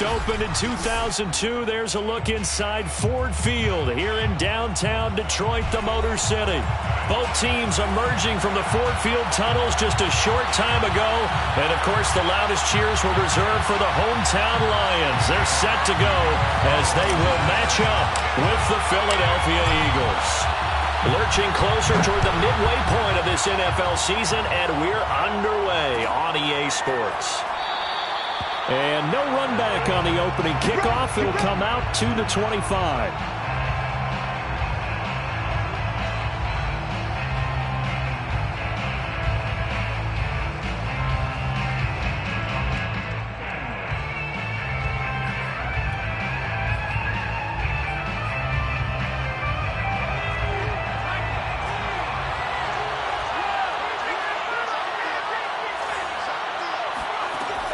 first opened in 2002. There's a look inside Ford Field here in downtown Detroit, the Motor City. Both teams emerging from the Ford Field tunnels just a short time ago. And, of course, the loudest cheers were reserved for the hometown Lions. They're set to go as they will match up with the Philadelphia Eagles. Lurching closer toward the midway point of this NFL season, and we're underway on EA Sports. And no run back on the opening kickoff. It'll come out to the 25.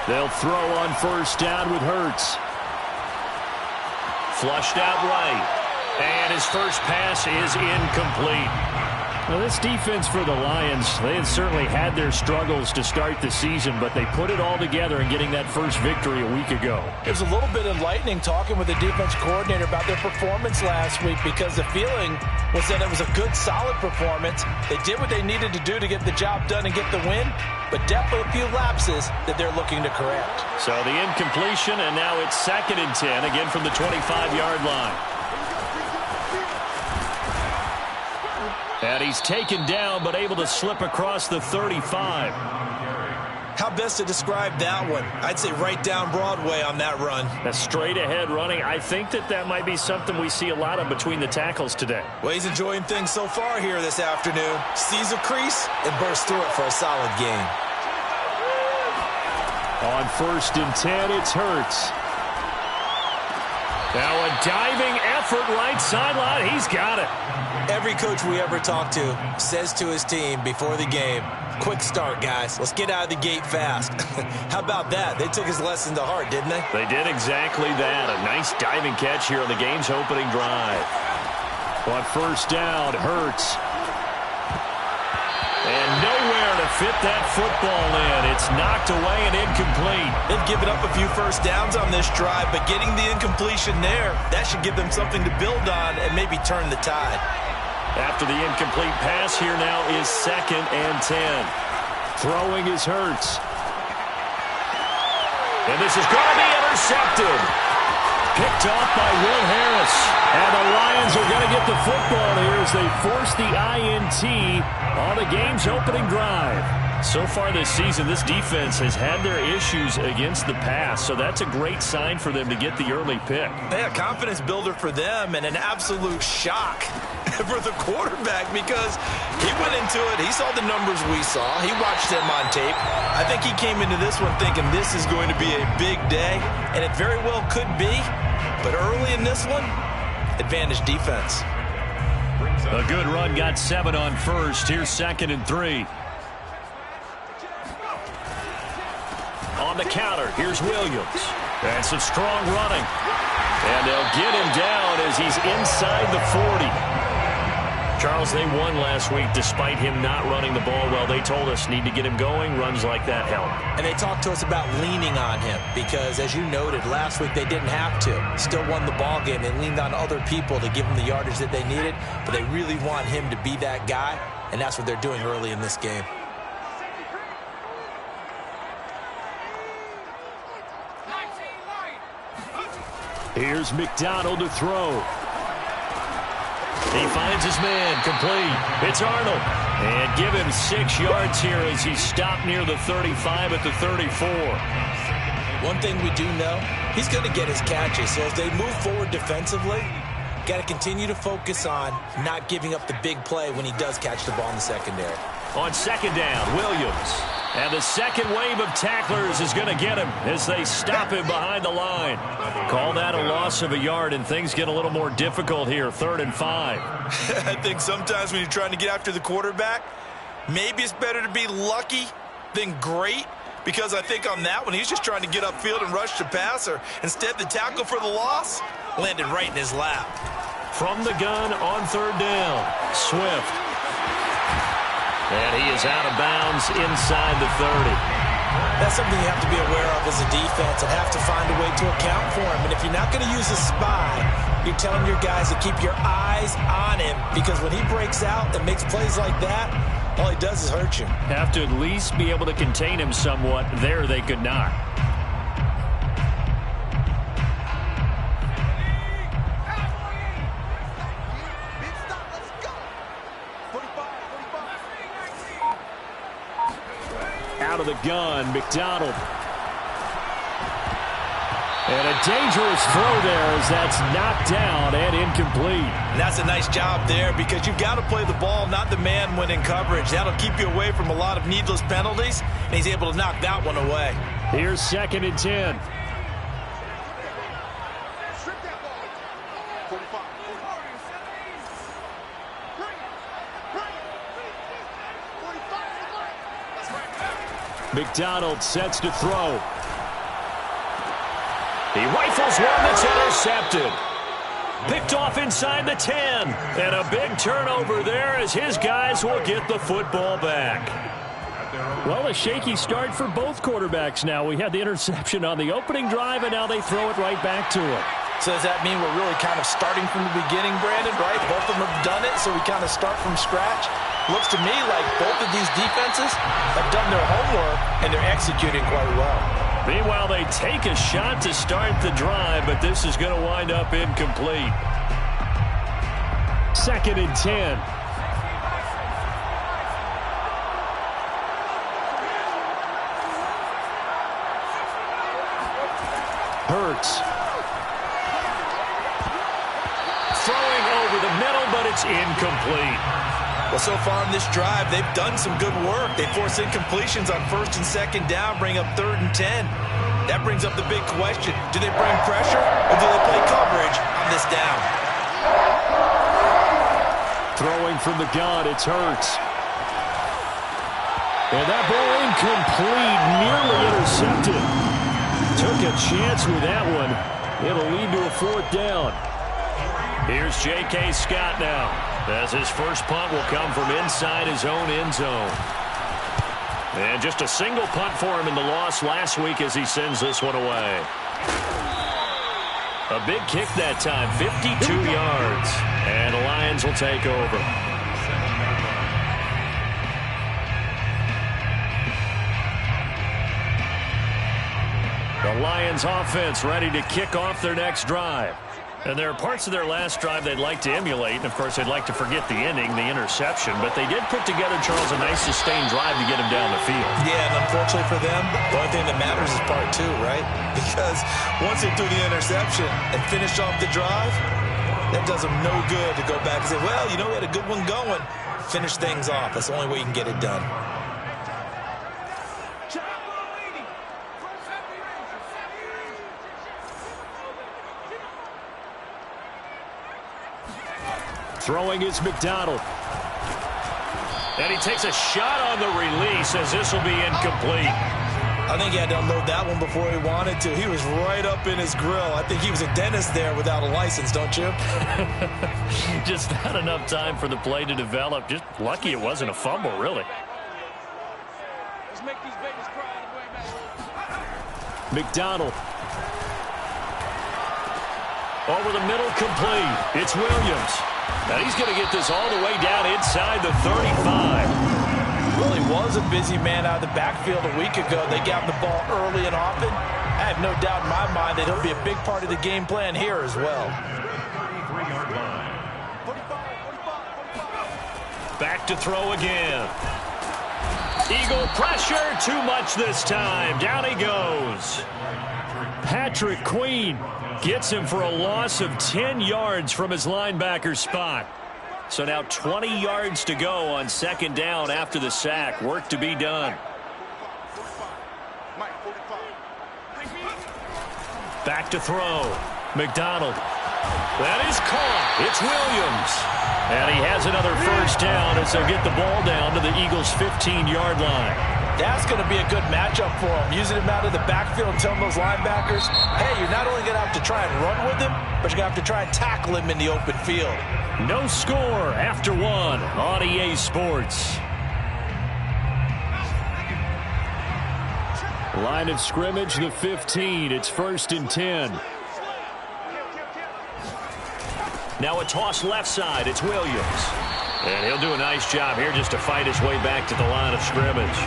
They'll throw on first down with Hurts. Flushed out right. And his first pass is incomplete. Well, this defense for the Lions, they had certainly had their struggles to start the season, but they put it all together in getting that first victory a week ago. It was a little bit enlightening talking with the defense coordinator about their performance last week, because the feeling was that it was a good, solid performance. They did what they needed to do to get the job done and get the win, but definitely a few lapses that they're looking to correct. So the incompletion, and now it's 2nd and 10, again from the 25-yard line. And he's taken down, but able to slip across the 35. How best to describe that one? I'd say right down Broadway on that run. A straight-ahead running. I think that might be something we see a lot of between the tackles today. Well, he's enjoying things so far here this afternoon. Sees a crease and bursts through it for a solid gain. On 1st and 10, it's Hurts. Now a diving effort right sideline. He's got it. Every coach we ever talk to says to his team before the game, quick start, guys. Let's get out of the gate fast. How about that? They took his lesson to heart, didn't they? They did exactly that. A nice diving catch here on the game's opening drive. On first down, Hurts. And nowhere to fit that football in. It's knocked away and incomplete. They've given up a few first downs on this drive, but getting the incompletion there, that should give them something to build on and maybe turn the tide. After the incomplete pass, here now is 2nd and 10. Throwing is Hurts. And this is going to be intercepted. Picked off by Will Harris. And the Lions are going to get the football here as they force the INT on the game's opening drive. So far this season, this defense has had their issues against the pass, so that's a great sign for them to get the early pick. Yeah, confidence builder for them, and an absolute shock for the quarterback, because he went into it, he saw the numbers we saw, he watched them on tape. I think he came into this one thinking this is going to be a big day, and it very well could be, but early in this one, advantage defense. A good run, got 7 on first. Here's 2nd and 3. On the counter, here's Williams. And some strong running. And they'll get him down as he's inside the 40. Charles, they won last week despite him not running the ball well. They told us need to get him going. Runs like that help. And they talked to us about leaning on him because, as you noted, last week they didn't have to. Still won the ball game. They leaned on other people to give them the yardage that they needed, but they really want him to be that guy, and that's what they're doing early in this game. Here's McDonald to throw. He finds his man, complete. It's Arnold. And give him 6 yards here as he's stopped near the 35 at the 34. One thing we do know, he's going to get his catches. So as they move forward defensively, got to continue to focus on not giving up the big play when he does catch the ball in the secondary. On 2nd down, Williams. And the second wave of tacklers is going to get him as they stop him behind the line. Call that a loss of a yard, and things get a little more difficult here, 3rd and 5. I think sometimes when you're trying to get after the quarterback, maybe it's better to be lucky than great, because I think on that one, he's just trying to get upfield and rush the passer. Instead, the tackle for the loss landed right in his lap. From the gun on 3rd down, Swift. And he is out of bounds inside the 30. That's something you have to be aware of as a defense and have to find a way to account for him. And if you're not going to use a spy, you're telling your guys to keep your eyes on him, because when he breaks out and makes plays like that, all he does is hurt you. Have to at least be able to contain him somewhat. There they could not. Out of the gun, McDonald. And a dangerous throw there as that's knocked down and incomplete. And that's a nice job there, because you've got to play the ball, not the man when in coverage. That'll keep you away from a lot of needless penalties, and he's able to knock that one away. Here's 2nd and 10. McDonald sets to throw. He rifles one that's intercepted. Picked off inside the 10. And a big turnover there as his guys will get the football back. Well, a shaky start for both quarterbacks now. We had the interception on the opening drive, and now they throw it right back to him. So does that mean we're really kind of starting from the beginning, Brandon, right? Both of them have done it, so we kind of start from scratch. Looks to me like both of these defenses have done their homework, and they're executing quite well. Meanwhile, they take a shot to start the drive, but this is going to wind up incomplete. 2nd and 10. Hurts. Throwing over the middle, but it's incomplete. Well, so far in this drive, they've done some good work. They force incompletions on 1st and 2nd down, bring up 3rd and 10. That brings up the big question. Do they bring pressure, or do they play coverage on this down? Throwing from the gun, it's Hurts. And that ball incomplete, nearly intercepted. Took a chance with that one. It'll lead to a 4th down. Here's J.K. Scott now, as his first punt will come from inside his own end zone. And just a single punt for him in the loss last week as he sends this one away. A big kick that time, 52 yards. And the Lions will take over. The Lions offense ready to kick off their next drive. And there are parts of their last drive they'd like to emulate. And, of course, they'd like to forget the ending, the interception. But they did put together, Charles, a nice sustained drive to get him down the field. Yeah, and unfortunately for them, the only thing that matters is part 2, right? Because once they threw the interception and finished off the drive, that does them no good to go back and say, well, you know, we had a good one going. Finish things off. That's the only way you can get it done. Throwing is McDonald. And he takes a shot on the release as this will be incomplete. I think he had to unload that one before he wanted to. He was right up in his grill. I think he was a dentist there without a license, don't you? Just not enough time for the play to develop. Just lucky it wasn't a fumble, really. Let's make these babies cry on the way back. McDonald. Over the middle, complete. It's Williams. And he's going to get this all the way down inside the 35. Well, he was a busy man out of the backfield a week ago. They got him the ball early and often. I have no doubt in my mind that he'll be a big part of the game plan here as well. Back to throw again. Eagle pressure, too much this time. Down he goes. Patrick Queen gets him for a loss of 10 yards from his linebacker spot. So now 20 yards to go on 2nd down after the sack. Work to be done. Back to throw. McDonald. That is caught. It's Williams. And he has another 1st down as they'll get the ball down to the Eagles' 15-yard line. That's going to be a good matchup for him. Using him out of the backfield and telling those linebackers, hey, you're not only going to have to try and run with him, but you're going to have to try and tackle him in the open field. No score after 1 on EA Sports. Line of scrimmage, the 15. It's 1st and 10. Now a toss left side. It's Williams. And he'll do a nice job here just to fight his way back to the line of scrimmage.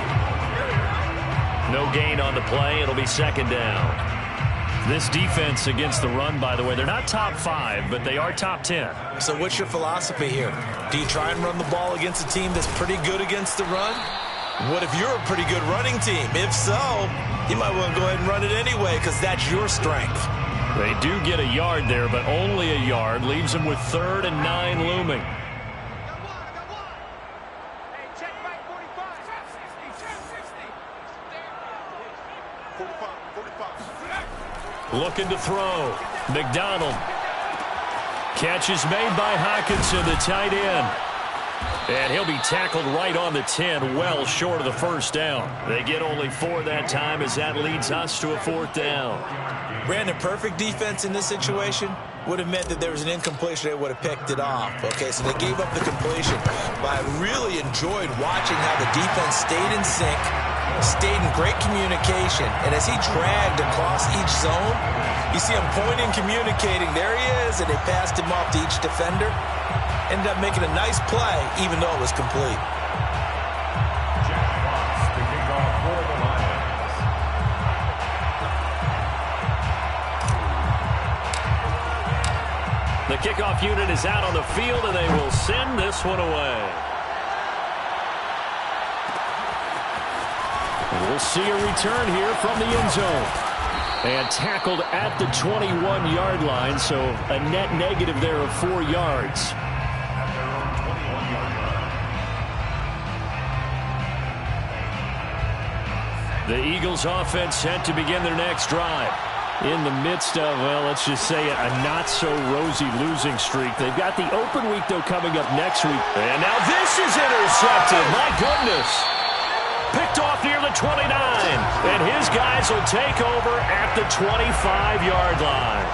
No gain on the play. It'll be 2nd down. This defense against the run, by the way, they're not top 5, but they are top 10. So what's your philosophy here? Do you try and run the ball against a team that's pretty good against the run? What if you're a pretty good running team? If so, you might want to go ahead and run it anyway because that's your strength. They do get a yard there, but only a yard. Leaves them with 3rd and 9 looming. Looking to throw. McDonald. Catch is made by Hockenson, the tight end. And he'll be tackled right on the 10, well short of the 1st down. They get only 4 that time as that leads us to a 4th down. Brandon, perfect defense in this situation would have meant that there was an incompletion. They would have picked it off. Okay, so they gave up the completion. But I really enjoyed watching how the defense stayed in sync, stayed in great communication, and as he dragged across each zone, you see him pointing, communicating. There he is, and they passed him off to each defender. Ended up making a nice play, even though it was complete. The kickoff unit is out on the field, and they will send this one away. We'll see a return here from the end zone. And tackled at the 21-yard line, so a net negative there of 4 yards. The Eagles offense set to begin their next drive. In the midst of, well, let's just say a not-so-rosy losing streak. They've got the open week, though, coming up next week. And now this is intercepted. My goodness. Picked off near the 29. And his guys will take over at the 25-yard line.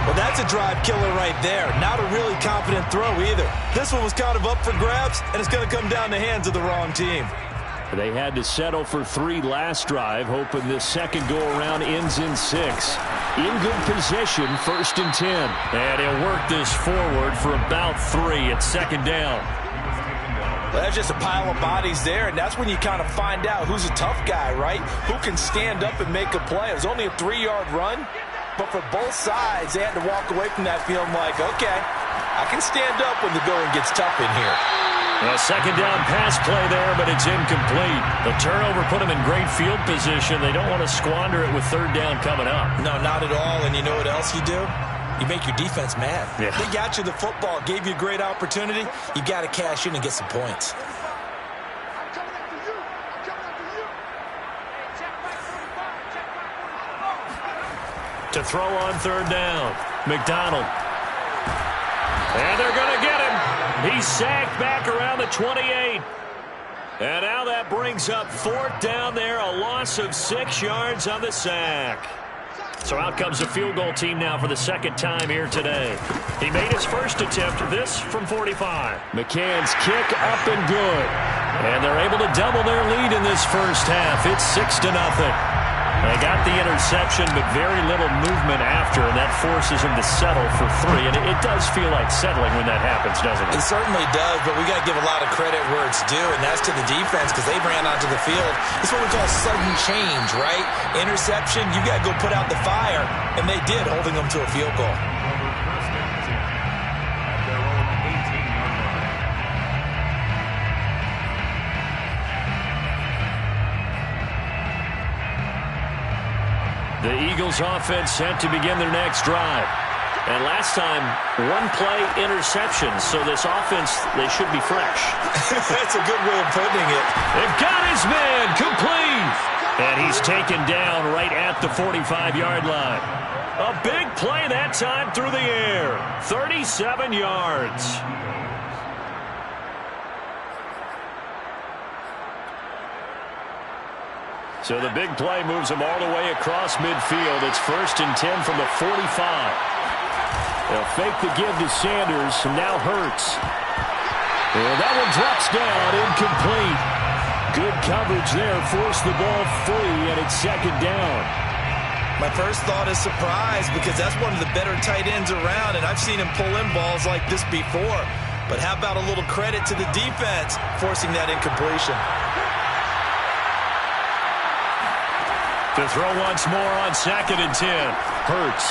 Well, that's a drive killer right there. Not a really confident throw either. This one was kind of up for grabs, and it's going to come down the hands of the wrong team. They had to settle for 3 last drive, hoping this second go-around ends in 6. In good position, 1st and 10. And he'll work this forward for about 3 at 2nd down. Well, that's just a pile of bodies there, and that's when you kind of find out who's a tough guy, right? Who can stand up and make a play. It was only a 3-yard run, but for both sides, they had to walk away from that feeling like, okay, I can stand up when the going gets tough in here. A 2nd down pass play there, but it's incomplete. The turnover put them in great field position. They don't want to squander it with 3rd down coming up. No, not at all. And you know what else you do? You make your defense mad. Yeah. They got you the football, gave you a great opportunity. You got to cash in and get some points. To throw on 3rd down, McDonald. And they're going to get him. He's sacked back around the 28. And now that brings up 4th down there, a loss of 6 yards on the sack. So out comes the field goal team now for the 2nd time here today. He made his first attempt, this from 45. McCann's kick up and good. And they're able to double their lead in this first half. It's 6-0. They got the interception, but very little movement after, and that forces them to settle for 3. And it does feel like settling when that happens, doesn't it? It certainly does, but we got to give a lot of credit where it's due, and that's to the defense because they ran onto the field. It's what we call sudden change, right? Interception, you got to go put out the fire, and they did, holding them to a field goal. The Eagles offense set to begin their next drive. And last time, 1-play interception. So this offense, they should be fresh. That's a good way of putting it. They've got his man complete. And he's taken down right at the 45-yard line. A big play that time through the air. 37 yards. So the big play moves them all the way across midfield. It's 1st and 10 from the 45. They'll fake the give to Sanders, and now Hurts. And that one drops down, incomplete. Good coverage there. Forced the ball free, and it's second down. My first thought is surprise because that's one of the better tight ends around, and I've seen him pull in balls like this before. But how about a little credit to the defense forcing that incompletion? To throw once more on 2nd and 10. Hurts.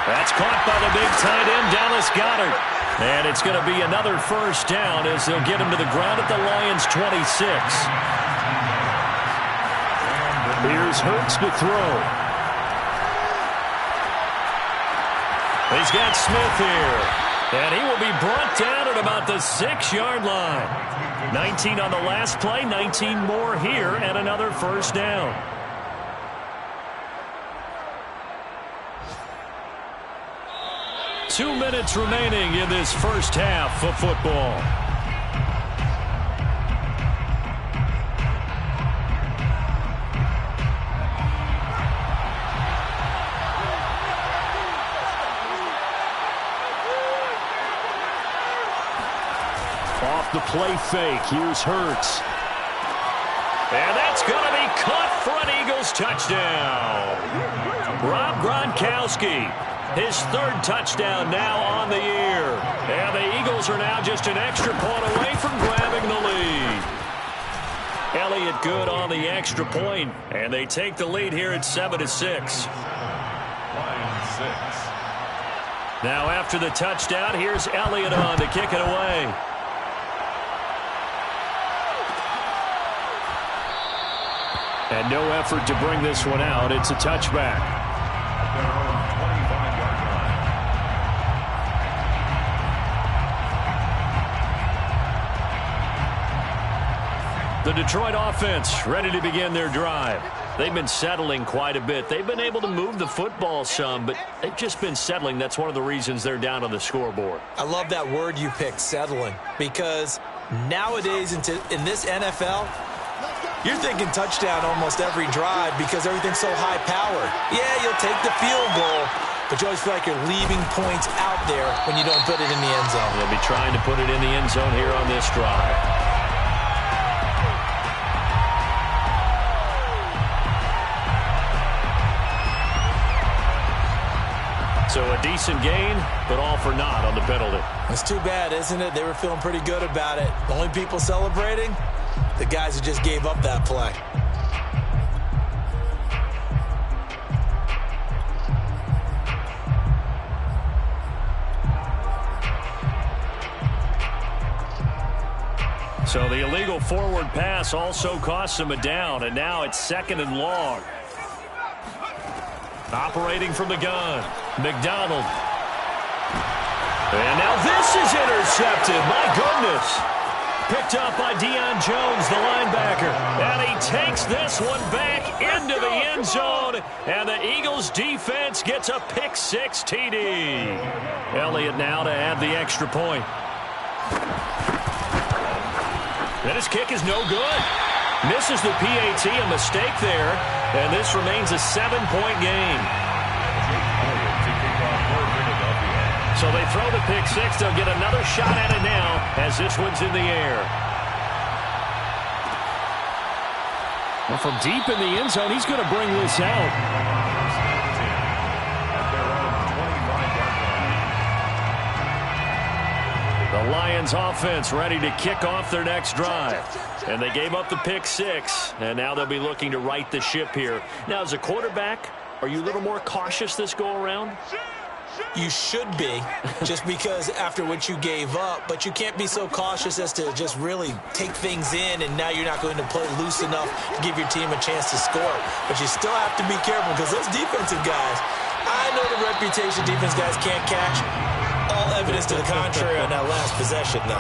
That's caught by the big tight end, Dallas Goedert. And it's going to be another first down as they'll get him to the ground at the Lions' 26. Here's Hurts to throw. He's got Smith here. And he will be brought down at about the 6-yard line. 19 on the last play, 19 more here, and another first down. Two minutes remaining in this first half of football. Off the play fake, here's Hurts. And that's going to be caught for an Eagles touchdown. Rob Gronkowski. His 3rd touchdown now on the year. And the Eagles are now just an extra point away from grabbing the lead. Elliott good on the extra point, and they take the lead here at 7-6. Now after the touchdown, here's Elliott on to kick it away. And no effort to bring this one out. It's a touchback. The Detroit offense ready to begin their drive. They've been settling quite a bit. They've been able to move the football some, but they've just been settling. That's one of the reasons they're down on the scoreboard. I love that word you picked, settling, because nowadays in this NFL, you're thinking touchdown almost every drive because everything's so high-powered. Yeah, you'll take the field goal, but you always feel like you're leaving points out there when you don't put it in the end zone. They'll be trying to put it in the end zone here on this drive. So a decent gain, but all for naught on the penalty. It's too bad, isn't it? They were feeling pretty good about it. The only people celebrating, the guys who just gave up that play. So the illegal forward pass also cost him a down, and now it's 2nd and long. Operating from the gun, McDonald. And now this is intercepted. My goodness. Picked up by Deion Jones, the linebacker. And he takes this one back into the end zone. And the Eagles defense gets a pick-6 TD. Elliott now to add the extra point. And his kick is no good. Misses the PAT, a mistake there. And this remains a 7-point game. So they throw the pick-6. They'll get another shot at it now as this one's in the air. Well, from deep in the end zone, he's going to bring this out. The Lions offense ready to kick off their next drive. And they gave up the pick-6, and now they'll be looking to right the ship here. Now, as a quarterback, are you a little more cautious this go-around? You should be, just because after what you gave up, but you can't be so cautious as to just really take things in, and now you're not going to play loose enough to give your team a chance to score. But you still have to be careful because those defensive guys, I know the reputation defense guys can't catch. All evidence to the contrary on that last possession, though.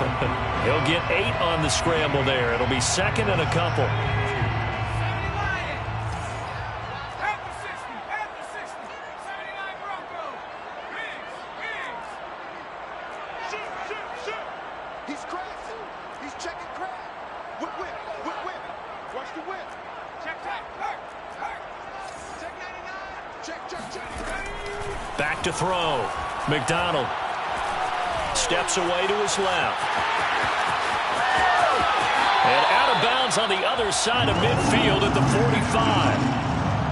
He'll get 8 on the scramble there. It'll be 2nd and a couple. He's crashing. He's checking crack. Whip. Watch the whip. Check. Check 99. Check. Back to throw. McDonald. Steps away to his left. And out of bounds on the other side of midfield at the 45.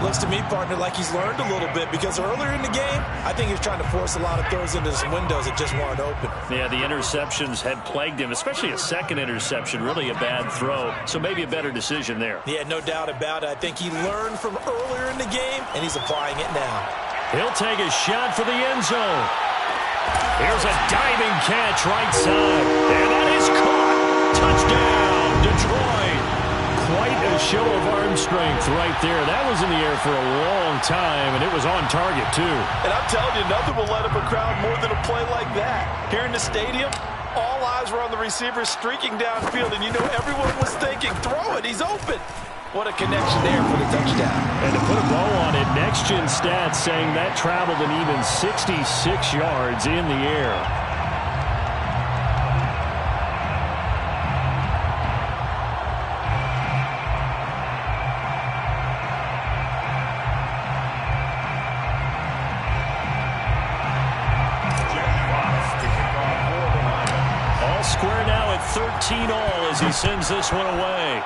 Looks to me, partner, like he's learned a little bit because earlier in the game, I think he was trying to force a lot of throws into some windows that just weren't open. Yeah, the interceptions had plagued him, especially a second interception, really a bad throw. So maybe a better decision there. Yeah, no doubt about it. I think he learned from earlier in the game, and he's applying it now. He'll take a shot for the end zone. Here's a diving catch right side. And that is caught. Touchdown, Detroit. Quite a show of arm strength right there. That was in the air for a long time, and it was on target, too. And I'm telling you, nothing will light up a crowd more than a play like that. Here in the stadium, all eyes were on the receiver streaking downfield, and you know everyone was thinking, throw it, he's open. What a connection there for the touchdown. And to put a bow on it, Next Gen Stats saying that traveled an even 66 yards in the air. Square now at 13-all as he sends this one away.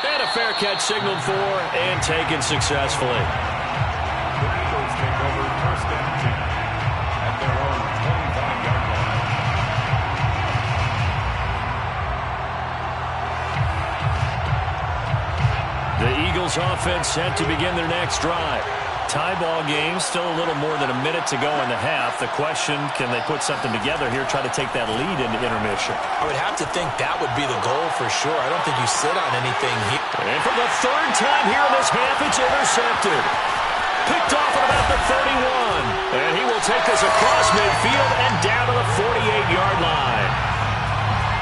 And a fair catch signaled for and taken successfully. The Eagles take over first and 10 at their own 25-yard line. The Eagles offense set to begin their next drive. Tie ball game, still a little more than a minute to go in the half. The question, can they put something together here, try to take that lead into intermission? I would have to think that would be the goal for sure. I don't think you sit on anything here. And for the third time here in this half, it's intercepted. Picked off at about the 31. And he will take this across midfield and down to the 48-yard line.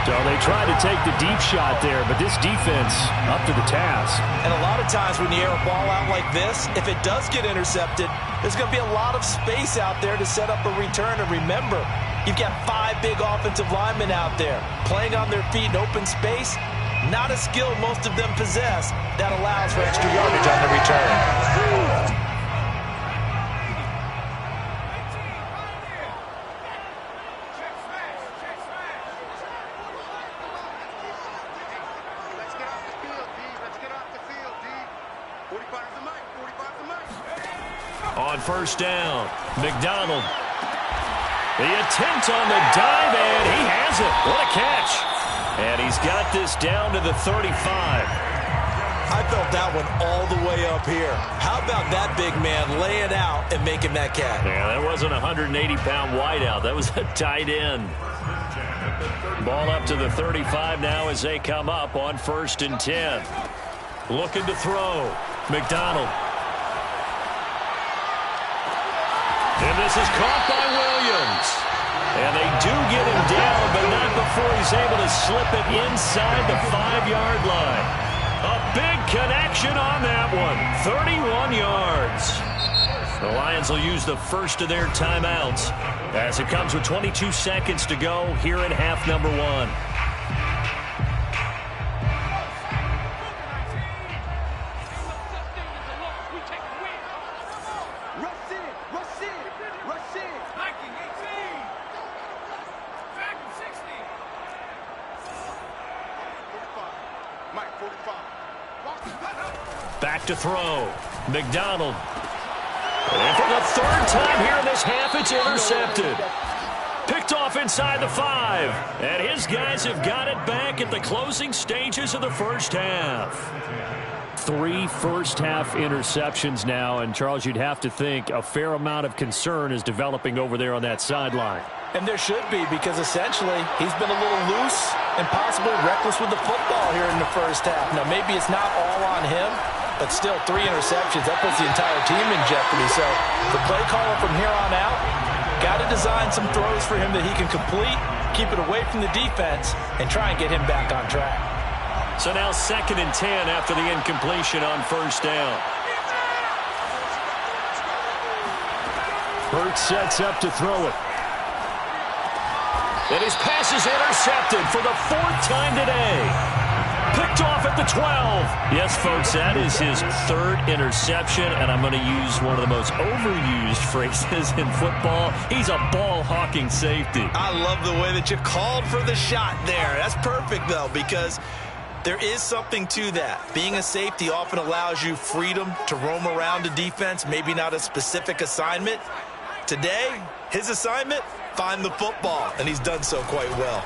So they tried to take the deep shot there, but this defense up to the task. And a lot of times when you air a ball out like this, if it does get intercepted, there's going to be a lot of space out there to set up a return. And remember, you've got 5 big offensive linemen out there playing on their feet in open space. Not a skill most of them possess that allows for extra yardage on the return. On first down, McDonald. The attempt on the dive, and he has it. What a catch. And he's got this down to the 35. I felt that one all the way up here. How about that big man laying out and making that catch? Yeah, that wasn't a 180-pound wideout. That was a tight end. Ball up to the 35 now as they come up on first and 10. Looking to throw. McDonald. And this is caught by Williams. And they do get him down, but not before he's able to slip it inside the 5-yard line. A big connection on that one. 31 yards. The Lions will use the first of their timeouts as it comes with 22 seconds to go here in half number 1. Back to throw. McDonald. And for the third time here in this half, it's intercepted. Picked off inside the 5. And his guys have got it back at the closing stages of the first half. 3 first-half interceptions now. And, Charles, you'd have to think a fair amount of concern is developing over there on that sideline. And there should be, because essentially he's been a little loose and possibly reckless with the football here in the first half. Now, maybe it's not all on him, but still 3 interceptions. That puts the entire team in jeopardy. So the play caller from here on out got to design some throws for him that he can complete, keep it away from the defense, and try and get him back on track. So now 2nd and 10 after the incompletion on first down. Hurts sets up to throw it. And his pass is intercepted for the 4th time today. Picked off at the 12. Yes, folks, that is his third interception, and I'm going to use one of the most overused phrases in football. He's a ball-hawking safety. I love the way that you called for the shot there. That's perfect, though, because there is something to that. Being a safety often allows you freedom to roam around a defense, maybe not a specific assignment. Today, his assignment, find the football, and he's done so quite well.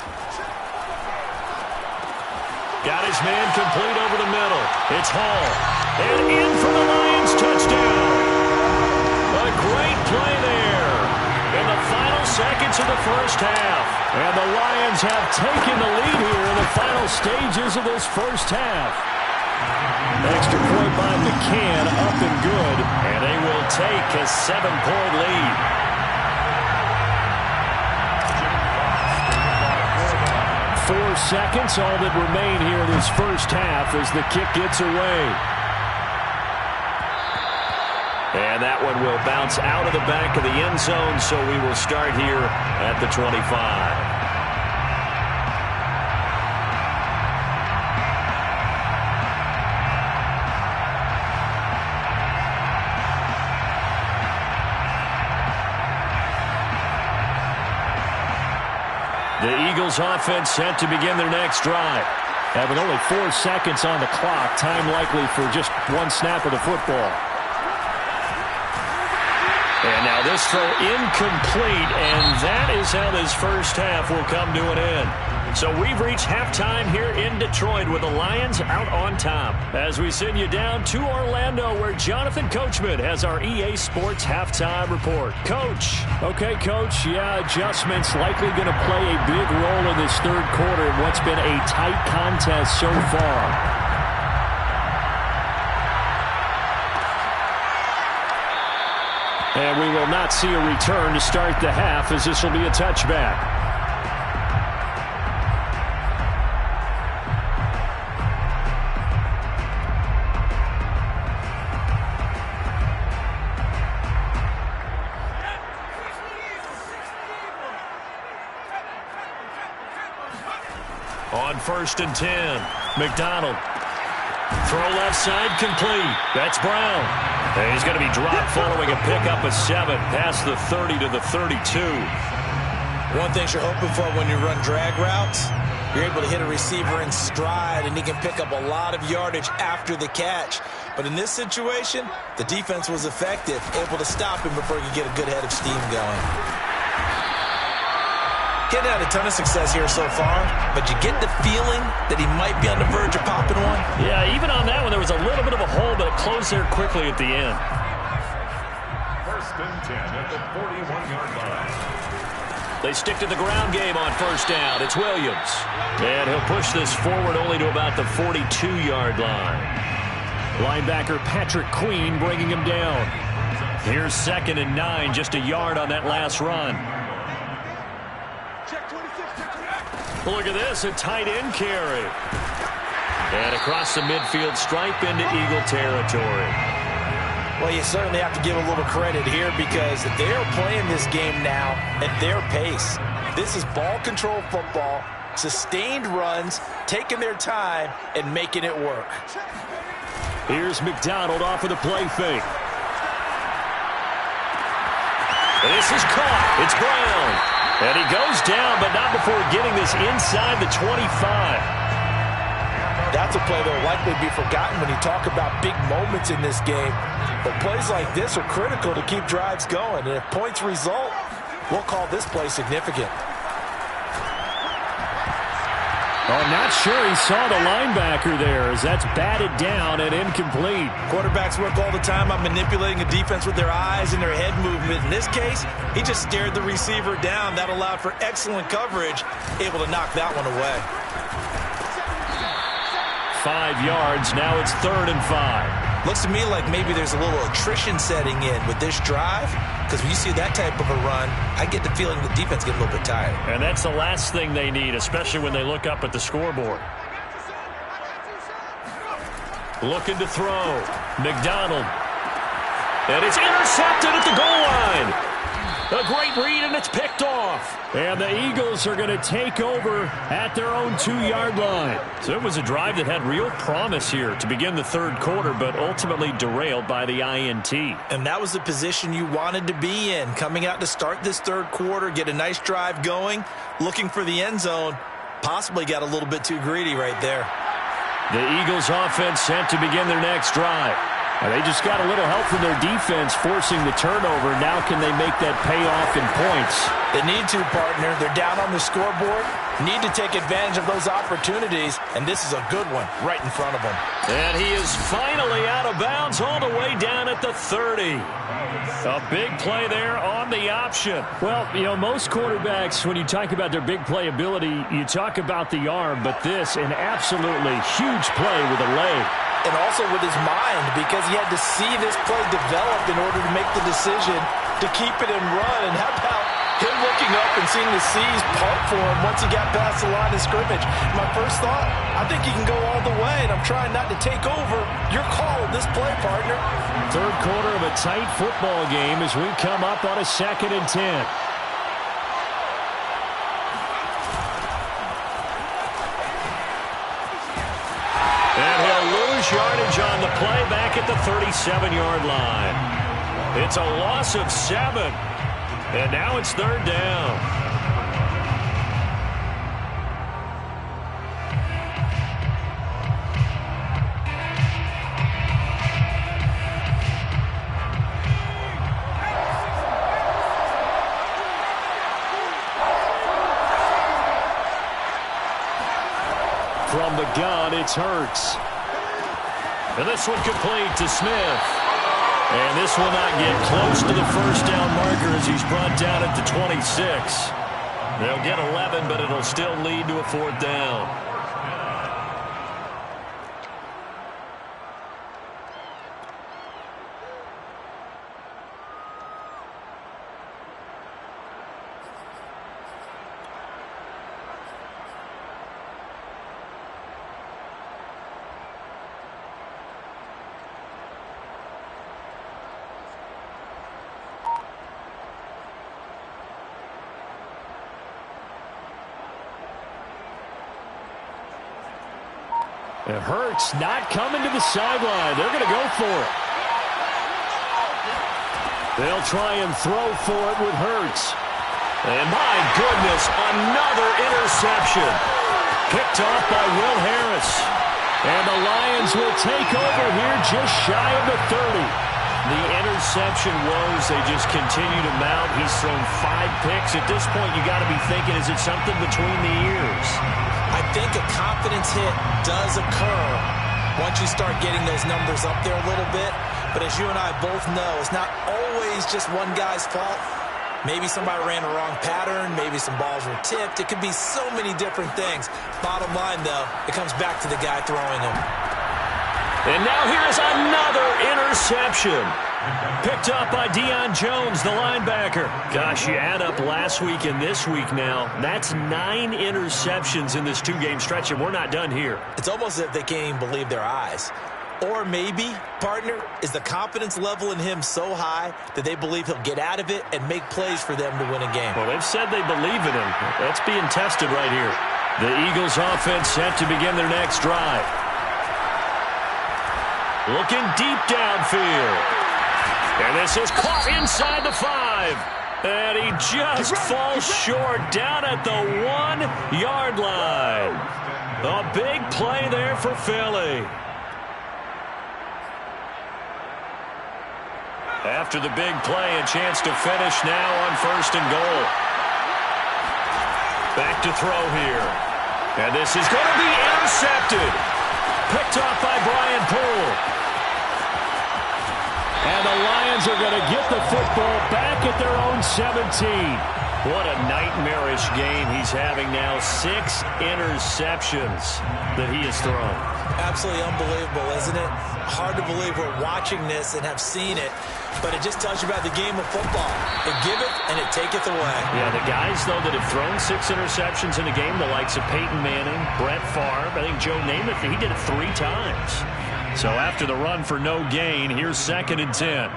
Got his man complete over the middle. It's Hall. And in for the Lions touchdown. A great play there in the final seconds of the first half. And the Lions have taken the lead here in the final stages of this first half. Extra point by McCann, up and good. And they will take a 7-point lead. 4 seconds, all that remain here in this first half as the kick gets away. And that one will bounce out of the back of the end zone, so we will start here at the 25. The Eagles offense set to begin their next drive. Having only 4 seconds on the clock, time likely for just one snap of the football. And now this throw incomplete, and that is how this first half will come to an end. So we've reached halftime here in Detroit with the Lions out on top. As we send you down to Orlando where Jonathan Coachman has our EA Sports halftime report. Coach. Okay, Coach. Yeah, adjustments likely going to play a big role in this third quarter in what's been a tight contest so far. And we will not see a return to start the half as this will be a touchback. On 1st and 10, McDonald. Throw left side complete. That's Brown. And he's going to be dropped following a pickup of 7 past the 30 to the 32. One thing you're hoping for when you run drag routes, you're able to hit a receiver in stride, and he can pick up a lot of yardage after the catch. But in this situation, the defense was effective, able to stop him before he could get a good head of steam going. Getting had a ton of success here so far, but you get the feeling that he might be on the verge of popping one. Yeah, even on that one, there was a little bit of a hole, but it closed there quickly at the end. 1st and 10 at the 41-yard line. They stick to the ground game on 1st down. It's Williams. And he'll push this forward only to about the 42-yard line. Linebacker Patrick Queen bringing him down. Here's 2nd and 9, just a yard on that last run. Look at this, a tight end carry. And across the midfield stripe into Eagle territory. Well, you certainly have to give a little credit here because they are playing this game now at their pace. This is ball control football, sustained runs, taking their time, and making it work. Here's McDonald off of the play fake. This is caught. It's Brown. And he goes down, but not before getting this inside the 25. That's a play that will likely be forgotten when you talk about big moments in this game. But plays like this are critical to keep drives going. And if points result, we'll call this play significant. I'm not sure he saw the linebacker there as that's batted down and incomplete. Quarterbacks work all the time on manipulating a defense with their eyes and their head movement. In this case, he just stared the receiver down. That allowed for excellent coverage, able to knock that one away. 5 yards, now it's 3rd and 5. Looks to me like maybe there's a little attrition setting in with this drive, because when you see that type of a run, I get the feeling the defense gets a little bit tired. And that's the last thing they need, especially when they look up at the scoreboard. Looking to throw. McDonald. And it's intercepted at the goal line. A great read and and it's picked off. And the Eagles are going to take over at their own 2-yard line. So it was a drive that had real promise here to begin the third quarter, but ultimately derailed by the INT. And that was the position you wanted to be in, coming out to start this third quarter, get a nice drive going, looking for the end zone. Possibly got a little bit too greedy right there. The Eagles offense set to begin their next drive. They just got a little help from their defense forcing the turnover. Now can they make that pay off in points? They need to, partner. They're down on the scoreboard. Need to take advantage of those opportunities, and this is a good one right in front of them. And he is finally out of bounds all the way down at the 30. A big play there on the option. Well, you know, most quarterbacks, when you talk about their big playability, you talk about the arm, but this, an absolutely huge play with a leg. And also with his mind, because he had to see this play develop in order to make the decision to keep it and run. And how about him looking up and seeing the seas part for him once he got past the line of scrimmage? My first thought, I think he can go all the way, and I'm trying not to take over. Your call on this play, partner. Third quarter of a tight football game as we come up on a 2nd and 10. And he'll lose yardage on the play back at the 37-yard line. It's a loss of 7. And now it's 3rd down. From the gun, it's Hurts. And this one complete to Smith. And this will not get close to the first down marker as he's brought down at the 26. They'll get 11, but it'll still lead to a 4th down. And Hurts not coming to the sideline. They're going to go for it. They'll try and throw for it with Hurts. And my goodness, another interception. Picked off by Will Harris. And the Lions will take over here just shy of the 30. The interception woes, they just continue to mount. He's thrown 5 picks. At this point, you got to be thinking, is it something between the ears? I think a confidence hit does occur once you start getting those numbers up there a little bit. But as you and I both know, it's not always just one guy's fault. Maybe somebody ran a wrong pattern. Maybe some balls were tipped. It could be so many different things. Bottom line, though, it comes back to the guy throwing them. And now here's another interception. Picked up by Deion Jones, the linebacker. Gosh, you add up last week and this week now. That's 9 interceptions in this 2-game stretch, and we're not done here. It's almost as if they can't even believe their eyes. Or maybe, partner, is the confidence level in him so high that they believe he'll get out of it and make plays for them to win a game. Well, they've said they believe in him. That's being tested right here. The Eagles offense set to begin their next drive. Looking deep downfield. And this is caught inside the 5. And he just falls short down at the 1-yard line. A big play there for Philly. After the big play, a chance to finish now on 1st and goal. Back to throw here. And this is going to be intercepted. Picked off by Brian Poole. And the Lions are going to get the football back at their own 17. What a nightmarish game he's having now. 6 interceptions that he has thrown. Absolutely unbelievable, isn't it? Hard to believe we're watching this and have seen it, but it just tells you about the game of football. It giveth and it taketh away. Yeah, the guys, though, that have thrown 6 interceptions in a game, the likes of Peyton Manning, Brett Favre, I think Joe Namath, he did it 3 times. So after the run for no gain, here's 2nd and 10.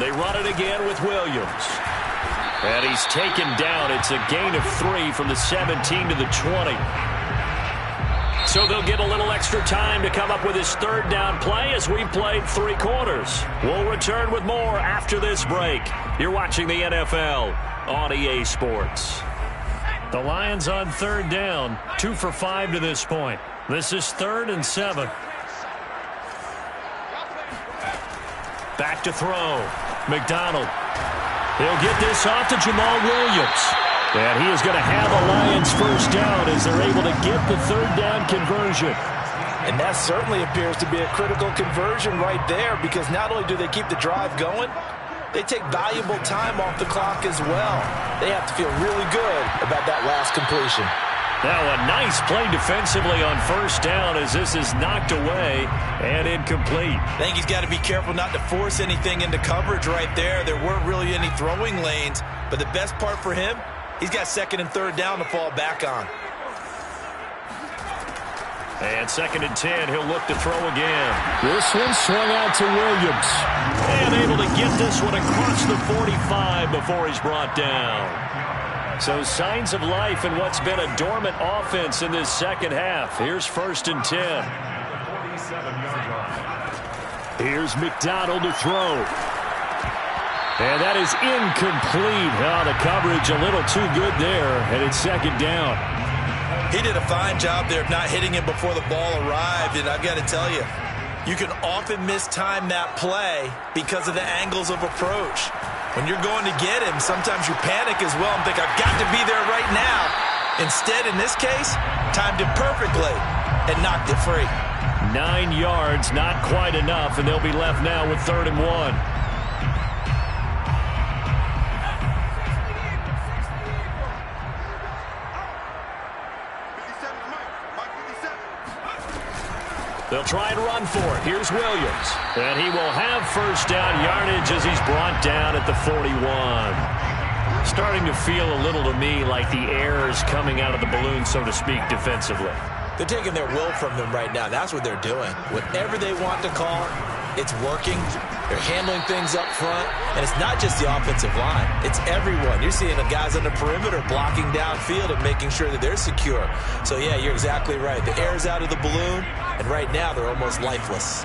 They run it again with Williams. And he's taken down. It's a gain of 3 from the 17 to the 20. So they'll get a little extra time to come up with his third down play as we've played 3 quarters. We'll return with more after this break. You're watching the NFL on EA Sports. The Lions on third down, 2 for 5 to this point. This is 3rd and 7. Back to throw. McDonald. He'll get this off to Jamal Williams. And he is going to have a Lions first down as they're able to get the third down conversion. And that certainly appears to be a critical conversion right there, because not only do they keep the drive going, they take valuable time off the clock as well. They have to feel really good about that last completion. Now a nice play defensively on first down as this is knocked away and incomplete. I think he's got to be careful not to force anything into coverage right there. There weren't really any throwing lanes, but the best part for him, he's got 2nd and 3rd down to fall back on. And 2nd and 10, he'll look to throw again. This one swung out to Williams. And able to get this one across the 45 before he's brought down. So signs of life in what's been a dormant offense in this second half. Here's 1st and 10. Here's McDonald to throw. And that is incomplete. Oh, the coverage a little too good there, and it's 2nd down. He did a fine job there of not hitting him before the ball arrived, and I've got to tell you, you can often mistime that play because of the angles of approach. When you're going to get him, sometimes you panic as well and think, I've got to be there right now. Instead, in this case, timed it perfectly and knocked it free. 9 yards, not quite enough, and they'll be left now with 3rd and 1. They'll try and run for it. Here's Williams. And he will have first down yardage as he's brought down at the 41. Starting to feel a little to me like the air is coming out of the balloon, so to speak, defensively. They're taking their will from them right now. That's what they're doing. Whatever they want to call, it's working. They're handling things up front. And it's not just the offensive line. It's everyone. You're seeing the guys on the perimeter blocking downfield and making sure that they're secure. So, yeah, you're exactly right. The air's out of the balloon, and right now they're almost lifeless.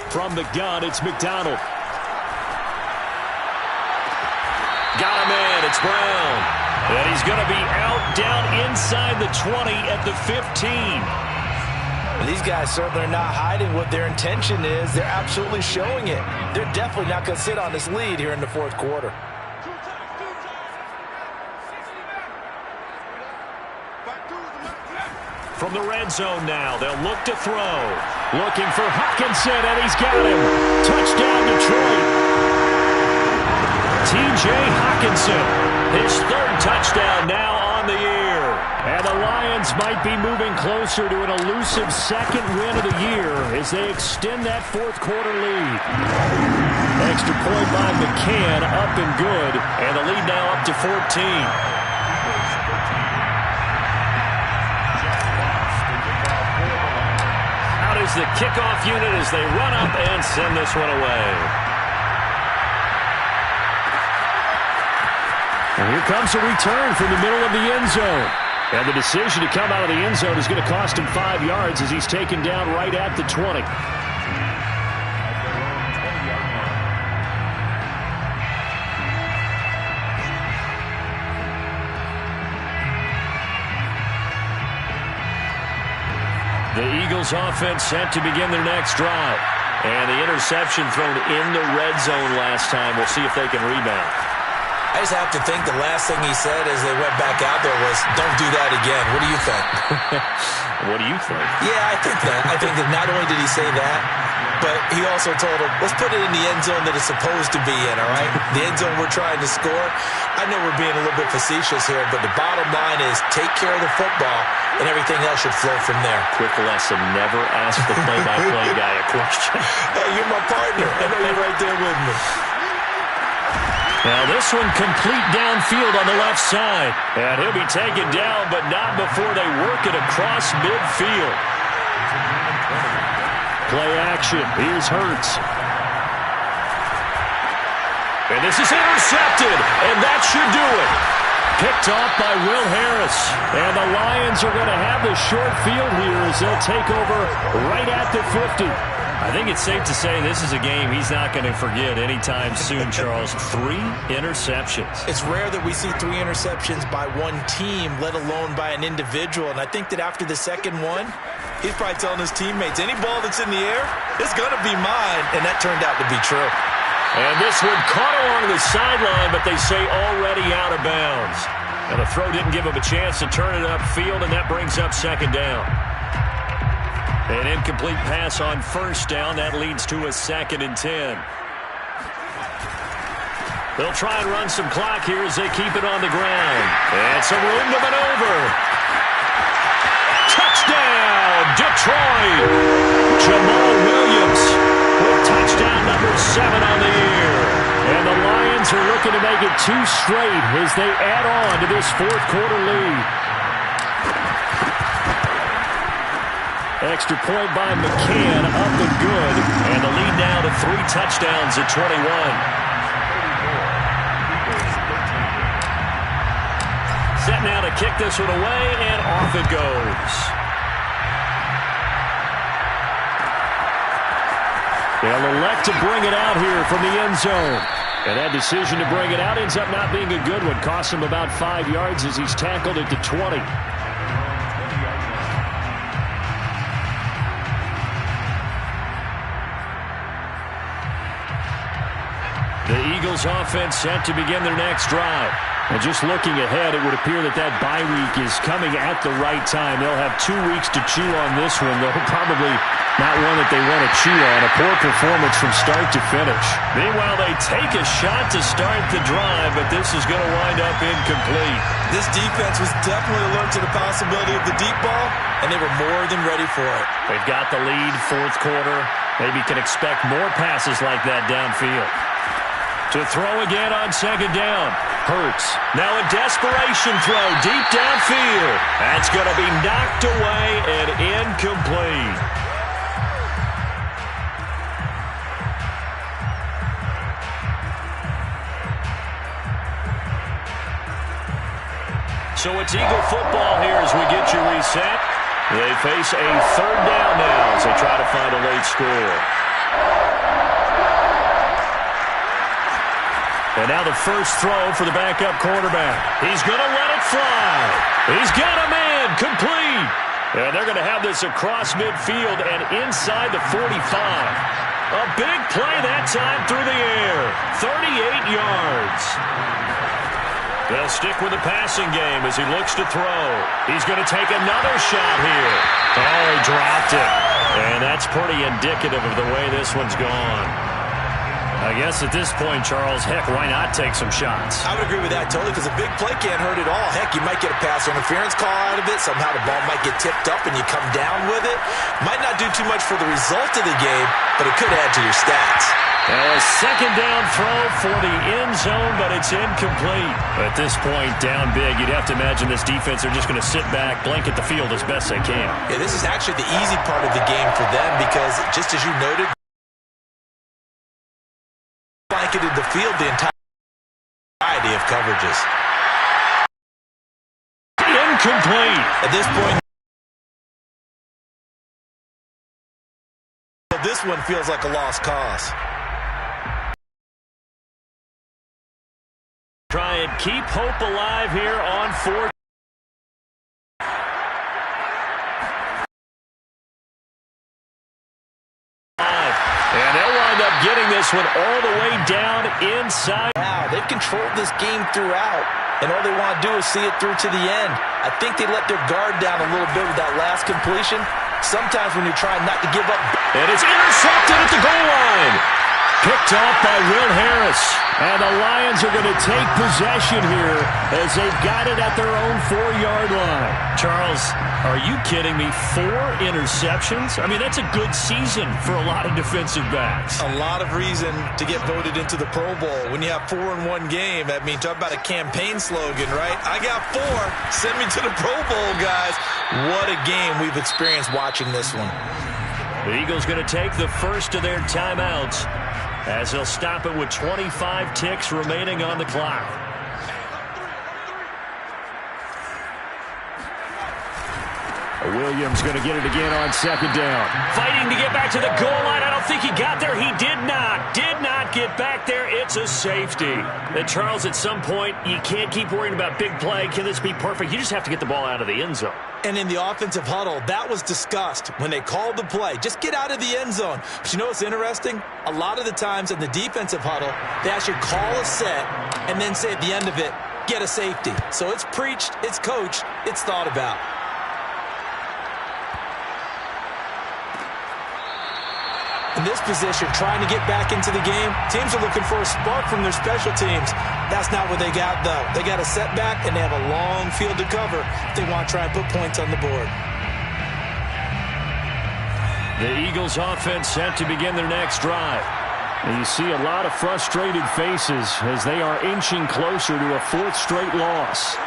From the gun, it's McDonald. Got him in. It's Brown. And he's going to be out down inside the 20 at the 15. And these guys certainly are not hiding what their intention is. They're absolutely showing it. They're definitely not going to sit on this lead here in the 4th quarter. From the red zone now, they'll look to throw. Looking for Hockenson, and he's got him. Touchdown, Detroit. T.J. Hockenson, his 3rd touchdown now on the year. And the Lions might be moving closer to an elusive 2nd win of the year as they extend that 4th quarter lead. Extra point by McCann, up and good, and the lead now up to 14. Is the kickoff unit as they run up and send this one away. And here comes a return from the middle of the end zone. And the decision to come out of the end zone is going to cost him 5 yards as he's taken down right at the 20. The Eagles offense set to begin their next drive. And the interception thrown in the red zone last time. We'll see if they can rebound. I just have to think the last thing he said as they went back out there was, don't do that again. What do you think? What do you think? Yeah, I think that. I think that not only did he say that, but he also told him, let's put it in the end zone that it's supposed to be in, all right? The end zone we're trying to score. I know we're being a little bit facetious here, but the bottom line is take care of the football, and everything else should flow from there. Quick lesson, never ask the play-by-play guy a question. Hey, you're my partner. I know you're right there with me. Now this one complete downfield on the left side. And he'll be taken down, but not before they work it across midfield. Play action. Here's Hurts. And this is intercepted, and that should do it. Picked off by Will Harris. And the Lions are going to have the short field here as they'll take over right at the 50. I think it's safe to say this is a game he's not going to forget anytime soon, Charles. 3 interceptions. It's rare that we see 3 interceptions by one team, let alone by an individual. And I think that after the second one, he's probably telling his teammates, any ball that's in the air, it's going to be mine. And that turned out to be true. And this one caught along the sideline, but they say already out of bounds. And the throw didn't give him a chance to turn it upfield, and that brings up second down. An incomplete pass on first down. That leads to a 2nd and 10. They'll try and run some clock here as they keep it on the ground. And some room to maneuver. Touchdown, Detroit! Jamal Williams with touchdown number 7 on the year. And the Lions are looking to make it 2 straight as they add on to this 4th quarter lead. Extra point by McCann, up and good. And the lead now to 3 touchdowns at 21. Set now to kick this one away, and off it goes. They'll elect to bring it out here from the end zone. And that decision to bring it out ends up not being a good one. Costs him about 5 yards as he's tackled at the 20. The Eagles offense set to begin their next drive. And just looking ahead, it would appear that bye week is coming at the right time. They'll have 2 weeks to chew on this one, though probably not one that they want to chew on. A poor performance from start to finish. Meanwhile, they take a shot to start the drive, but this is going to wind up incomplete. This defense was definitely alert to the possibility of the deep ball, and they were more than ready for it. They've got the lead, 4th quarter. Maybe can expect more passes like that downfield. To throw again on 2nd down. Hurts. Now a desperation throw deep downfield. That's going to be knocked away and incomplete. So it's Eagle football here as we get you reset. They face a 3rd down now as they try to find a late score. And now the first throw for the backup quarterback. He's going to let it fly. He's got a man, complete. And they're going to have this across midfield and inside the 45. A big play that time through the air. 38 yards. They'll stick with the passing game as he looks to throw. He's going to take another shot here. Oh, he dropped it. And that's pretty indicative of the way this one's gone. I guess at this point, Charles, heck, why not take some shots? I would agree with that totally because a big play can't hurt at all. Heck, you might get a pass interference call out of it. Somehow the ball might get tipped up and you come down with it. Might not do too much for the result of the game, but it could add to your stats. A 2nd down throw for the end zone, but it's incomplete. At this point, down big, you'd have to imagine this defense are just going to sit back, blanket the field as best they can. Yeah, this is actually the easy part of the game for them because, just as you noted, blanketed the field the entire variety of coverages. Incomplete. At this point, this one feels like a lost cause. Try and keep hope alive here on 4th. And they'll wind up getting this one all the way down inside. Wow, they've controlled this game throughout, and all they want to do is see it through to the end. I think they let their guard down a little bit with that last completion. Sometimes when you're trying not to give up. And it's intercepted at the goal line. Picked off by Will Harris. And the Lions are going to take possession here as they've got it at their own 4-yard line. Charles, are you kidding me? 4 interceptions? I mean, that's a good season for a lot of defensive backs. A lot of reason to get voted into the Pro Bowl. When you have 4 in one game, I mean, talk about a campaign slogan, right? I got 4. Send me to the Pro Bowl, guys. What a game we've experienced watching this one. The Eagles going to take the first of their timeouts as they'll stop it with 25 ticks remaining on the clock. Williams going to get it again on second down. Fighting to get back to the goal line. I don't think he got there. He did not get back there. It's a safety. And Charles, at some point, you can't keep worrying about big play. Can this be perfect? You just have to get the ball out of the end zone. And in the offensive huddle, that was discussed when they called the play. Just get out of the end zone. But you know what's interesting? A lot of the times in the defensive huddle, they actually call a set and then say at the end of it, get a safety. So it's preached, it's coached, it's thought about. In this position, trying to get back into the game, teams are looking for a spark from their special teams. That's not what they got, though. They got a setback, and they have a long field to cover if they want to try and put points on the board. The Eagles offense set to begin their next drive. And you see a lot of frustrated faces as they are inching closer to a 4th straight loss.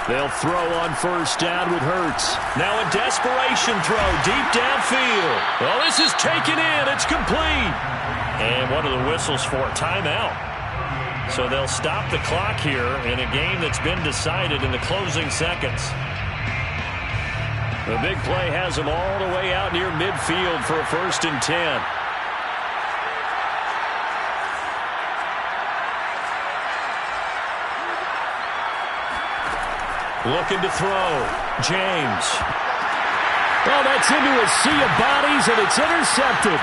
They'll throw on first down with Hurts. Now a desperation throw deep downfield. Well, this is taken in. It's complete. And what are the whistles for? Timeout. So they'll stop the clock here in a game that's been decided in the closing seconds. The big play has them all the way out near midfield for a 1st and 10. Looking to throw. James. Oh, that's into a sea of bodies, and it's intercepted.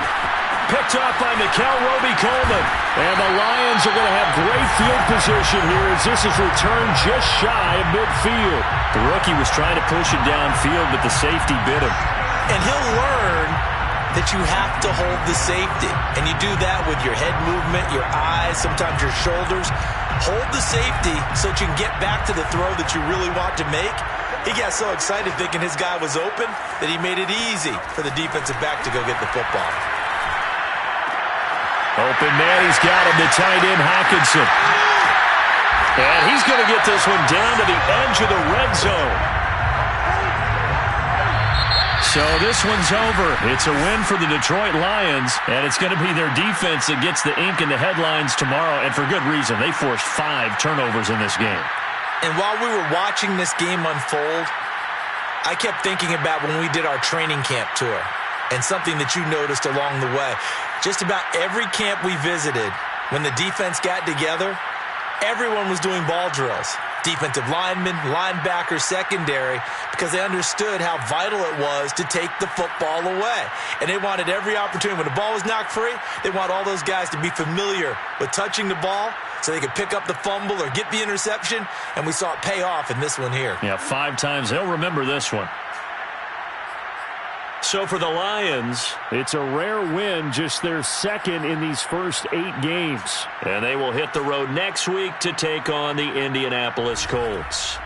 Picked off by Nikel Roby-Coleman. And the Lions are going to have great field position here as this is returned just shy of midfield. The rookie was trying to push it downfield, but the safety bit him. And he'll learn that you have to hold the safety. And you do that with your head movement, your eyes, sometimes your shoulders. Hold the safety so that you can get back to the throw that you really want to make. He got so excited thinking his guy was open that he made it easy for the defensive back to go get the football. Open man, he's got him, the tight end Hockenson. And he's going to get this one down to the edge of the red zone. So this one's over. It's a win for the Detroit Lions, and it's going to be their defense that gets the ink in the headlines tomorrow, and for good reason. They forced 5 turnovers in this game. And while we were watching this game unfold, I kept thinking about when we did our training camp tour and something that you noticed along the way. Just about every camp we visited, when the defense got together, everyone was doing ball drills. Defensive linemen, linebackers, secondary, because they understood how vital it was to take the football away. And they wanted every opportunity. When the ball was knocked free, they want all those guys to be familiar with touching the ball so they could pick up the fumble or get the interception, and we saw it pay off in this one here. Yeah, 5 times. They'll remember this one. So for the Lions, it's a rare win, just their 2nd in these first 8 games. And they will hit the road next week to take on the Indianapolis Colts.